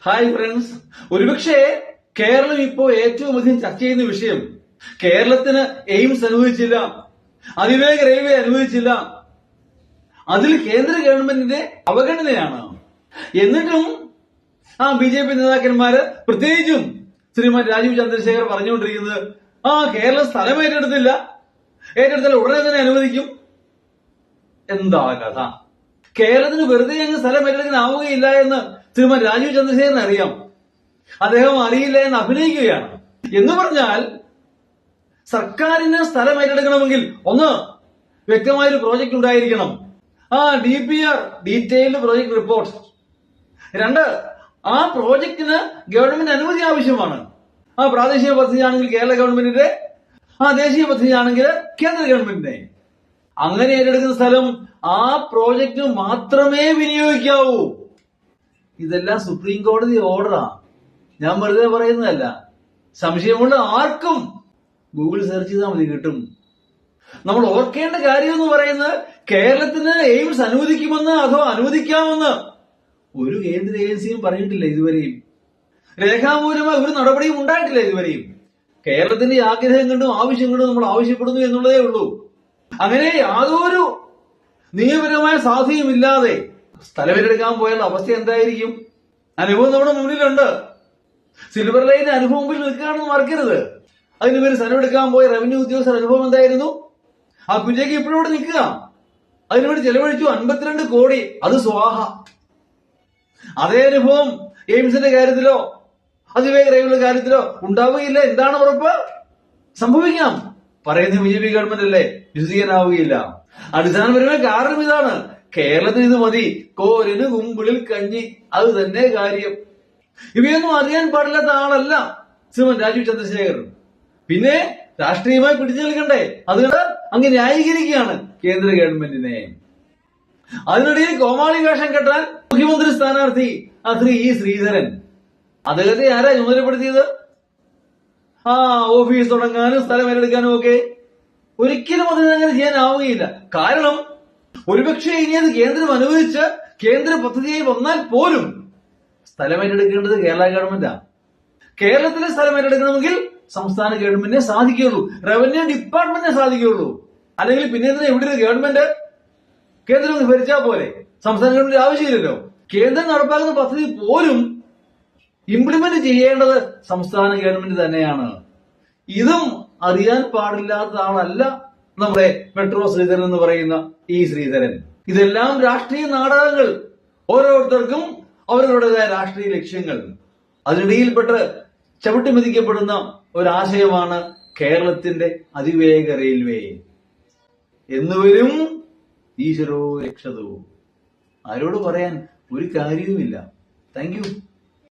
Hi friends. ഒരുപക്ഷെ കേരളം ഇപ്പോ ഏറ്റവും അധികം ചർച്ച ചെയ്യുന്ന വിഷയം കേരളത്തിന് എയിംസ് അനുവദിച്ചില്ല, അതിവേഗ റെയിൽവേ അനുവദിച്ചില്ല, അതിൽ കേന്ദ്ര ഗവൺമെന്റിന്റെ അവഗണനയാണ്. എന്നിട്ടും BJP നേതാക്കന്മാര്, പ്രത്യേകിച്ചും ശ്രീമാൻ രാജീവ് ചന്ദ്രശേഖർ പറഞ്ഞുകൊണ്ടിരിക്കുന്നത് കേരളം സ്ഥലം ഏറ്റെടുത്താൽ ഉടനെ തന്നെ അനുവദിക്കും. എന്താ കഥ? കേരളത്തിന് വെറുതെ അങ്ങ് സ്ഥലം ഏറ്റെടുക്കാനാവുകയില്ല എന്ന് ശ്രീമാൻ രാജീവ് ചന്ദ്രശേഖരന് അറിയാം. അദ്ദേഹം അറിയില്ല എന്ന് അഭിനയിക്കുകയാണ്. എന്ന് പറഞ്ഞാൽ സർക്കാരിന് സ്ഥലം ഏറ്റെടുക്കണമെങ്കിൽ ഒന്ന്, വ്യക്തമായൊരു പ്രോജക്റ്റ് ഉണ്ടായിരിക്കണം, DPR ഡീറ്റെയിൽഡ് പ്രോജക്ട് റിപ്പോർട്ട്. രണ്ട്, ആ പ്രോജക്റ്റിന് ഗവൺമെന്റ് അനുമതി ആവശ്യമാണ്. പ്രാദേശിക പദ്ധതിയാണെങ്കിൽ കേരള ഗവൺമെന്റിന്റെ, ദേശീയ പദ്ധതിയാണെങ്കിൽ കേന്ദ്ര ഗവൺമെന്റിന്റെ. അങ്ങനെ ഏറ്റെടുക്കുന്ന സ്ഥലം ആ പ്രോജക്റ്റിന് മാത്രമേ വിനിയോഗിക്കാവൂ. ഇതെല്ലാം സുപ്രീം കോടതി ഓർഡറാ, ഞാൻ വെറുതെ പറയുന്നതല്ല. സംശയമുള്ള ആർക്കും ഗൂഗിൾ സെർച്ച് ചെയ്താൽ മതി, കിട്ടും. നമ്മൾ ഓർക്കേണ്ട കാര്യം എന്ന് പറയുന്നത്, കേരളത്തിന് എയിംസ് അനുവദിക്കുമെന്ന് അഥവാ അനുവദിക്കാമെന്ന് ഒരു കേന്ദ്ര ഏജൻസിയും പറഞ്ഞിട്ടില്ല ഇതുവരെയും. രേഖാമൂലമായി ഒരു നടപടിയും ഉണ്ടായിട്ടില്ല ഇതുവരെയും. കേരളത്തിന്റെ ആഗ്രഹം കണ്ടും ആവശ്യം കണ്ടും നമ്മൾ ആവശ്യപ്പെടുന്നു എന്നുള്ളതേ ഉള്ളൂ. അങ്ങനെ യാതൊരു നിയമപരമായ സാധ്യതയുമില്ലാതെ സ്ഥലം ഏറ്റെടുക്കാൻ പോയാൽ അവസ്ഥ എന്തായിരിക്കും? അനുഭവം നമ്മുടെ മുന്നിലുണ്ട്. സിൽവർ ലൈൻ അനുഭവം മുമ്പിൽ നിൽക്കുകയാണെന്ന് മറക്കരുത്. അതിന് പേര് സ്ഥലം എടുക്കാൻ പോയ റവന്യൂ ഉദ്യോഗസ്ഥർ അനുഭവം എന്തായിരുന്നു? പുഞ്ചയ്ക്ക് ഇപ്പോഴും ഇവിടെ നിൽക്കുക. അതിനുവേണ്ടി ചെലവഴിച്ചു 52 കോടി, അത് സ്വാഹ. അതേ അനുഭവം എയിംസിന്റെ കാര്യത്തിലോ അതിവേഗ റെയിൽവേ കാര്യത്തിലോ ഉണ്ടാവുകയില്ല. എന്താണ് ഉറപ്പ്? സംഭവിക്കാം. പറയുന്ന BJP ഗവൺമെന്റ് അല്ലേ, വിശ്വസിക്കാനാവുകയില്ല. അടിസ്ഥാനപരമായ കാരണം ഇതാണ്: കേരളത്തിന് ഇത് മതി, കോരന് കുമ്പിളിൽ കഞ്ഞി, അത് തന്നെ കാര്യം. ഇവയൊന്നും അറിയാൻ പാടില്ലാത്ത ആളല്ല ശ്രീമൻ രാജീവ് ചന്ദ്രശേഖർ. പിന്നെ രാഷ്ട്രീയമായി പിടിച്ചു നിൽക്കണ്ടേ, അതുകൊണ്ട് അങ്ങ് ന്യായീകരിക്കുകയാണ് കേന്ദ്ര ഗവൺമെന്റിനെ. അതിനിടയിൽ കോമാളി വേഷം കെട്ടാൻ മുഖ്യമന്ത്രി സ്ഥാനാർത്ഥി ശ്രീ ശ്രീധരൻ, അദ്ദേഹത്തെ ആരാ ചുമതലപ്പെടുത്തിയത്? ഓഫീസ് തുടങ്ങാനും സ്ഥലം ഏറ്റെടുക്കാനും ഒക്കെ. ഒരിക്കലും അതിനങ്ങനെ ചെയ്യാനാവുകയില്ല. കാരണം ഒരുപക്ഷെ ഇനി അത് കേന്ദ്രം അനുവദിച്ച് കേന്ദ്ര പദ്ധതിയായി വന്നാൽ പോലും സ്ഥലം ഏറ്റെടുക്കേണ്ടത് കേരള ഗവൺമെന്റാ. കേരളത്തിലെ സ്ഥലം ഏറ്റെടുക്കണമെങ്കിൽ സംസ്ഥാന ഗവൺമെന്റിനെ സാധിക്കുകയുള്ളൂ, റവന്യൂ ഡിപ്പാർട്ട്മെന്റിനെ സാധിക്കുകയുള്ളൂ. അല്ലെങ്കിൽ പിന്നെ എവിടെ ഒരു ഗവൺമെന്റ് കേന്ദ്രം ഭരിച്ചാൽ പോലെ, സംസ്ഥാന ഗവൺമെന്റ് ആവശ്യമില്ലല്ലോ. കേന്ദ്രം നടപ്പാക്കുന്ന പദ്ധതി പോലും ഇംപ്ലിമെന്റ് ചെയ്യേണ്ടത് സംസ്ഥാന ഗവൺമെന്റ് തന്നെയാണ്. ഇതും അറിയാൻ പാടില്ലാത്ത ആളല്ല നമ്മുടെ മെട്രോ ശ്രീധരൻ എന്ന് പറയുന്ന ഈ ശ്രീധരൻ. ഇതെല്ലാം രാഷ്ട്രീയ നാടകങ്ങൾ. ഓരോരുത്തർക്കും അവരവരുടേതായ രാഷ്ട്രീയ ലക്ഷ്യങ്ങൾ. അതിനിടയിൽപ്പെട്ട് ചവിട്ടിമെതിക്കപ്പെടുന്ന ഒരാശയമാണ് കേരളത്തിന്റെ അതിവേഗ റെയിൽവേ. എന്നുവരും ഈശ്വരോ രക്ഷതോ. ആരോട് പറയാൻ ഒരു കാര്യവുമില്ല. Thank you.